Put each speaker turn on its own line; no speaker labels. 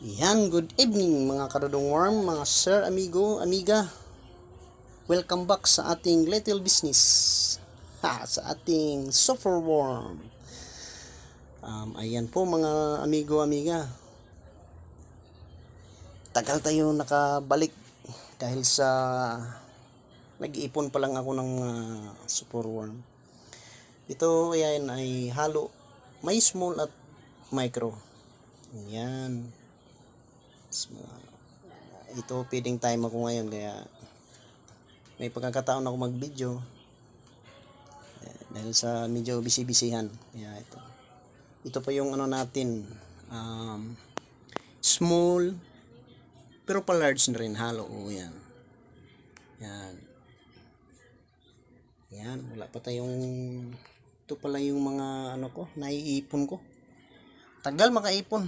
Yan, good evening mga karudong worm, mga sir, amigo, amiga. Welcome back sa ating little business. Sa ating super worm. Ayan po mga amigo, amiga. Tagal tayo nakabalik dahil sa nag-iipon pa lang ako ng super worm. Ito ayan ay halo, may small at micro. Ayan. Ito feeding time ako ngayon kaya may pagkakataon ako mag video dahil sa medyo busy-busyhan. Kaya ito pa yung ano natin, small pero pa large na rin, halo. Yan yan, wala pa tayong, ito pala yung mga ano ko, naiipon ko, tagal makaipon.